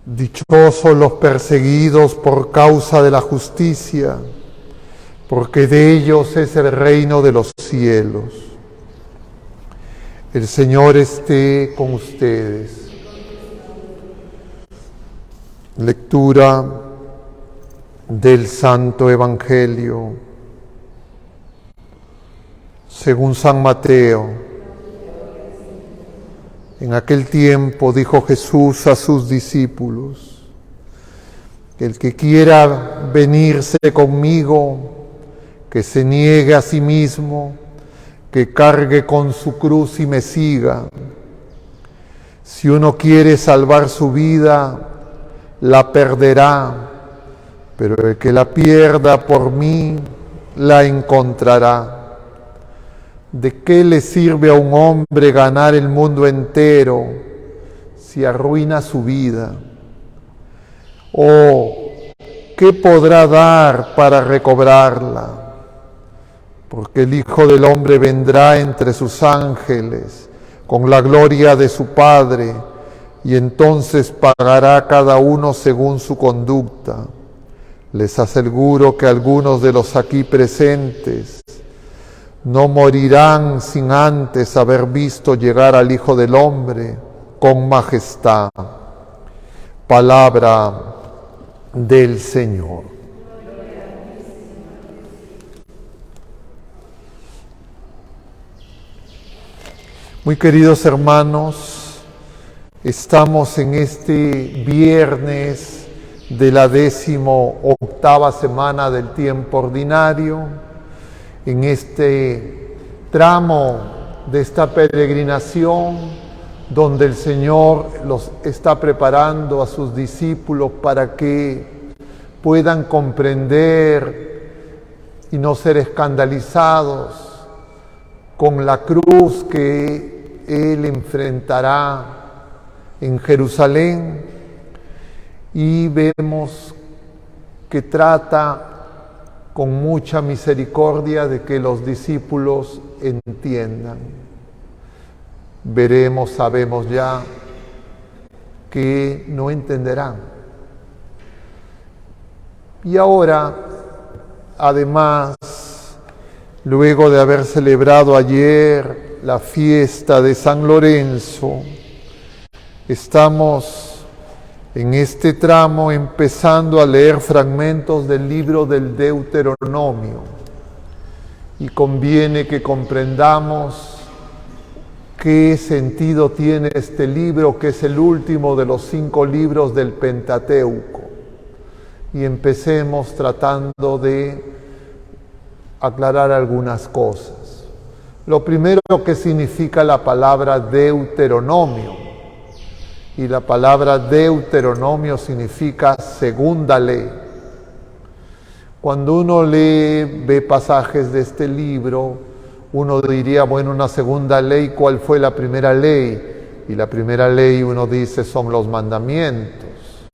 Dichosos los perseguidos por causa de la justicia, porque de ellos es el reino de los cielos. El Señor esté con ustedes. Lectura del Santo Evangelio según San Mateo. En aquel tiempo dijo Jesús a sus discípulos: el que quiera venirse conmigo, que se niegue a sí mismo, que cargue con su cruz y me siga. Si uno quiere salvar su vida, la perderá, pero el que la pierda por mí, la encontrará. ¿De qué le sirve a un hombre ganar el mundo entero si arruina su vida? ¿O qué podrá dar para recobrarla? Porque el Hijo del Hombre vendrá entre sus ángeles con la gloria de su Padre, y entonces pagará a cada uno según su conducta. Les aseguro que algunos de los aquí presentes no morirán sin antes haber visto llegar al Hijo del Hombre con majestad. Palabra del Señor. Muy queridos hermanos, estamos en este viernes de la 18ª semana del tiempo ordinario, en este tramo de esta peregrinación donde el Señor los está preparando a sus discípulos para que puedan comprender y no ser escandalizados con la cruz que Él enfrentará en Jerusalén. Y vemos que trata con mucha misericordia de que los discípulos entiendan. Veremos, sabemos ya, que no entenderán. Y ahora, además, luego de haber celebrado ayer la fiesta de San Lorenzo, estamos en este tramo empezando a leer fragmentos del libro del Deuteronomio, y conviene que comprendamos qué sentido tiene este libro, que es el último de los 5 libros del Pentateuco, y empecemos tratando de aclarar algunas cosas. Lo primero, que significa la palabra Deuteronomio. Y la palabra Deuteronomio significa segunda ley. Cuando uno ve pasajes de este libro, uno diría, bueno, una segunda ley, ¿cuál fue la primera ley? Y la primera ley, uno dice, son los mandamientos.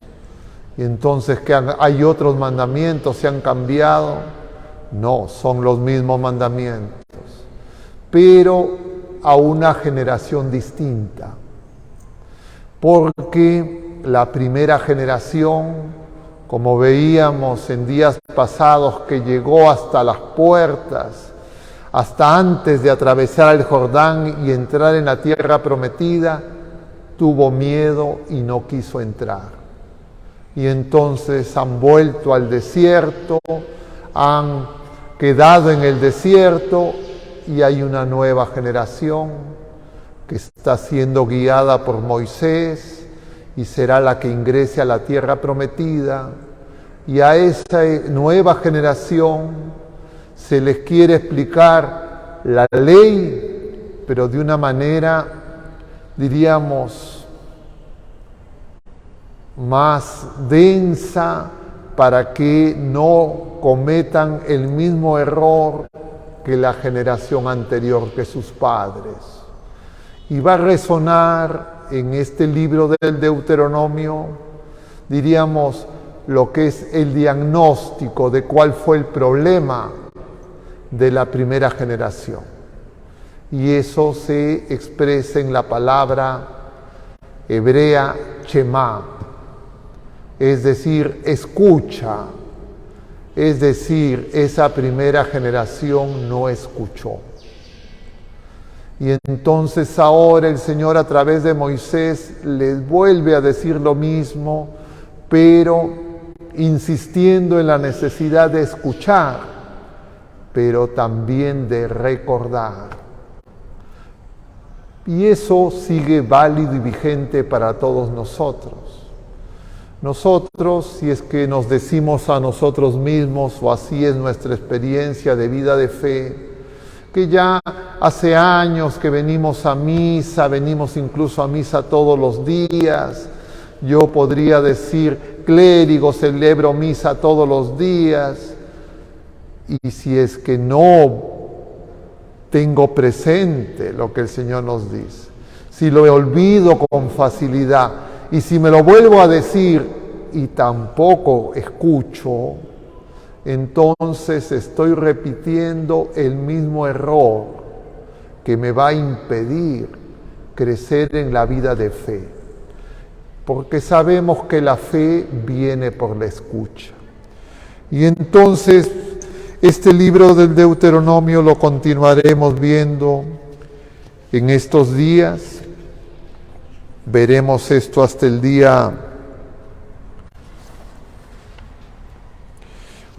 Y entonces, ¿qué hay otros mandamientos? ¿Se han cambiado? No, son los mismos mandamientos, pero a una generación distinta. Porque la primera generación, como veíamos en días pasados, que llegó hasta las puertas, hasta antes de atravesar el Jordán y entrar en la tierra prometida, tuvo miedo y no quiso entrar. Y entonces han vuelto al desierto, han quedado en el desierto, y hay una nueva generación que está siendo guiada por Moisés y será la que ingrese a la tierra prometida. Y a esa nueva generación se les quiere explicar la ley, pero de una manera, diríamos, más densa, para que no cometan el mismo error que la generación anterior, que sus padres. Y va a resonar en este libro del Deuteronomio, diríamos, lo que es el diagnóstico de cuál fue el problema de la primera generación. Y eso se expresa en la palabra hebrea Shema. es decir, escucha. Es decir, esa primera generación no escuchó. Y entonces ahora el Señor a través de Moisés les vuelve a decir lo mismo, pero insistiendo en la necesidad de escuchar, pero también de recordar. Y eso sigue válido y vigente para todos nosotros. Nosotros, si es que nos decimos a nosotros mismos, o así es nuestra experiencia de vida de fe, que ya hace años que venimos a misa, venimos incluso a misa todos los días. Yo podría decir, clérigo, celebro misa todos los días. Y si es que no tengo presente lo que el Señor nos dice, si lo olvido con facilidad, y si me lo vuelvo a decir y tampoco escucho, entonces estoy repitiendo el mismo error que me va a impedir crecer en la vida de fe. Porque sabemos que la fe viene por la escucha. Y entonces este libro del Deuteronomio lo continuaremos viendo en estos días. Veremos esto hasta el día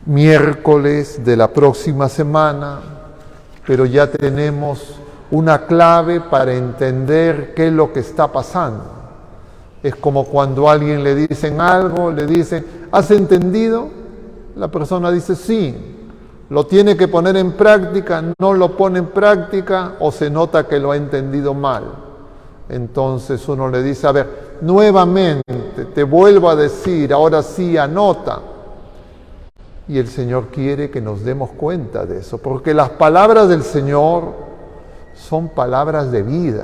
miércoles de la próxima semana, pero ya tenemos una clave para entender qué es lo que está pasando. Es como cuando a alguien le dicen algo, le dicen, ¿has entendido? La persona dice, sí. Lo tiene que poner en práctica, no lo pone en práctica o se nota que lo ha entendido mal. Entonces uno le dice, a ver, nuevamente te vuelvo a decir, ahora sí anota. Y el Señor quiere que nos demos cuenta de eso, porque las palabras del Señor son palabras de vida.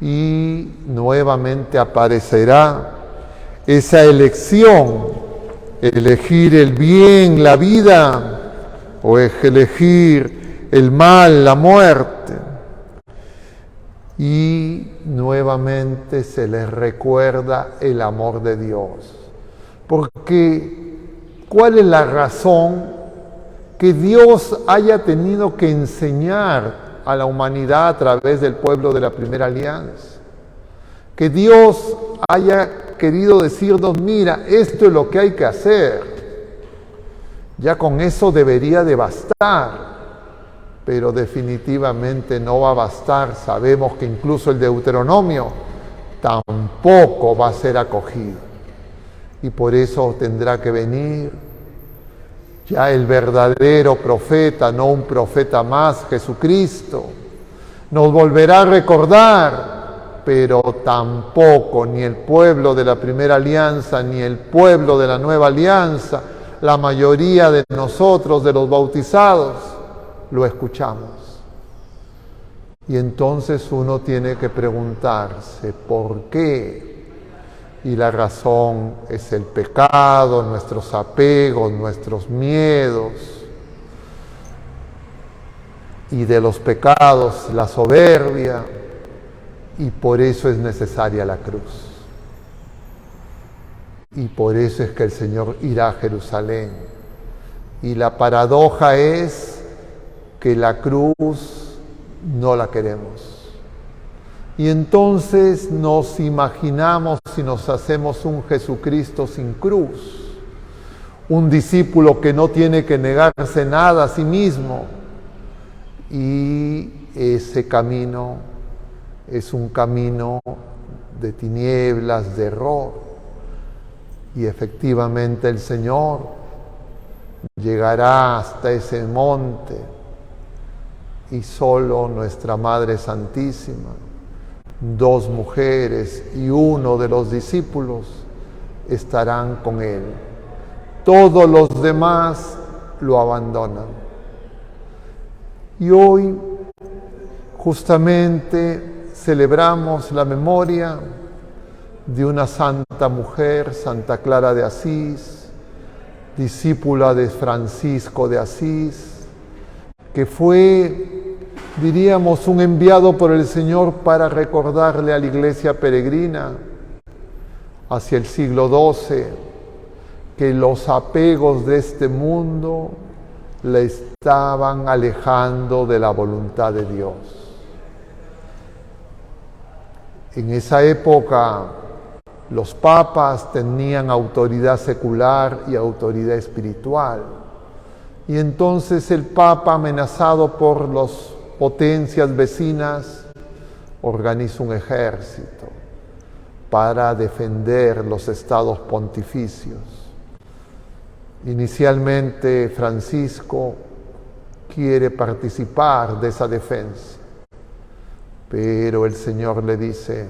Y nuevamente aparecerá esa elección, elegir el bien, la vida, o elegir el mal, la muerte. Y nuevamente se les recuerda el amor de Dios. Porque, ¿cuál es la razón que Dios haya tenido que enseñar a la humanidad a través del pueblo de la primera alianza? Que Dios haya querido decirnos, mira, esto es lo que hay que hacer. Ya con eso debería de bastar. Pero definitivamente no va a bastar. Sabemos que incluso el Deuteronomio tampoco va a ser acogido. Y por eso tendrá que venir ya el verdadero profeta, no un profeta más, Jesucristo. Nos volverá a recordar, pero tampoco ni el pueblo de la primera alianza, ni el pueblo de la nueva alianza, la mayoría de nosotros, de los bautizados, lo escuchamos. Y entonces uno tiene que preguntarse, ¿por qué? Y la razón es el pecado, nuestros apegos, nuestros miedos. Y de los pecados, la soberbia. Y por eso es necesaria la cruz. Y por eso es que el Señor irá a Jerusalén. Y la paradoja es que la cruz no la queremos. Y entonces nos imaginamos y nos hacemos un Jesucristo sin cruz, un discípulo que no tiene que negarse nada a sí mismo. Y ese camino es un camino de tinieblas, de error. Y efectivamente el Señor llegará hasta ese monte y solo nuestra Madre Santísima, 2 mujeres y uno de los discípulos estarán con Él. Todos los demás lo abandonan. Y hoy justamente celebramos la memoria de una santa mujer, Santa Clara de Asís, discípula de Francisco de Asís, que fue, diríamos, un enviado por el Señor para recordarle a la iglesia peregrina hacia el siglo XII, que los apegos de este mundo le estaban alejando de la voluntad de Dios. En esa época, los papas tenían autoridad secular y autoridad espiritual. Y entonces el papa, amenazado por las potencias vecinas, organiza un ejército para defender los estados pontificios. Inicialmente Francisco quiere participar de esa defensa, pero el Señor le dice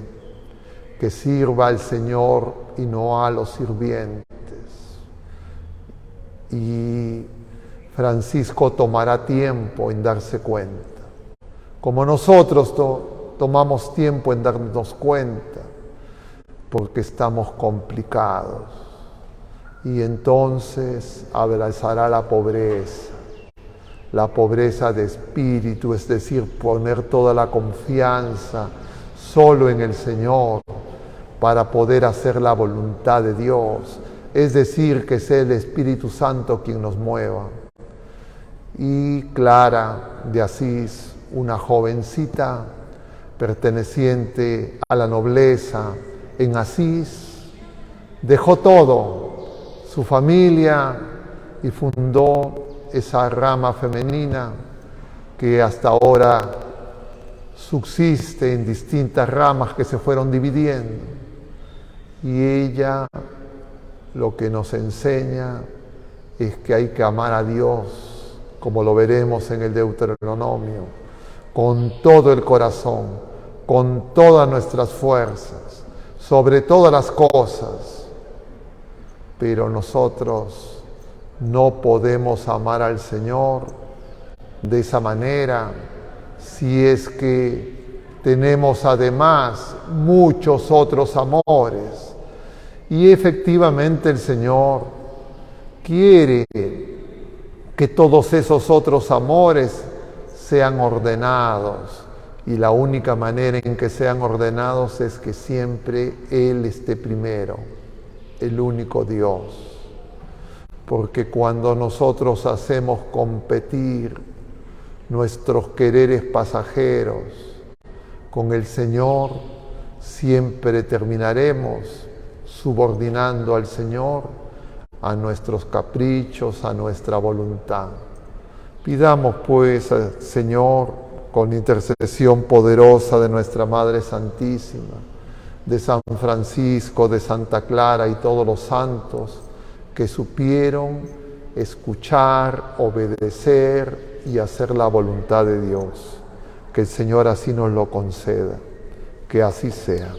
que sirva al Señor y no a los sirvientes. Y Francisco tomará tiempo en darse cuenta, como nosotros tomamos tiempo en darnos cuenta, porque estamos complicados. Y entonces abrazará la pobreza de espíritu, es decir, poner toda la confianza solo en el Señor para poder hacer la voluntad de Dios, es decir, que sea el Espíritu Santo quien nos mueva. Y Clara de Asís, una jovencita perteneciente a la nobleza en Asís, dejó todo, su familia, y fundó esa rama femenina que hasta ahora subsiste en distintas ramas que se fueron dividiendo. Y ella lo que nos enseña es que hay que amar a Dios, como lo veremos en el Deuteronomio, con todo el corazón, con todas nuestras fuerzas, sobre todas las cosas. Pero nosotros no podemos amar al Señor de esa manera si es que tenemos además muchos otros amores. Y efectivamente el Señor quiere que todos esos otros amores sean ordenados. Y la única manera en que sean ordenados es que siempre Él esté primero, el único Dios. Porque cuando nosotros hacemos competir nuestros quereres pasajeros con el Señor, siempre terminaremos subordinando al Señor a nuestros caprichos, a nuestra voluntad. Pidamos pues al Señor, con intercesión poderosa de nuestra Madre Santísima, de San Francisco, de Santa Clara y todos los santos que supieron escuchar, obedecer y hacer la voluntad de Dios. Que el Señor así nos lo conceda. Que así sea.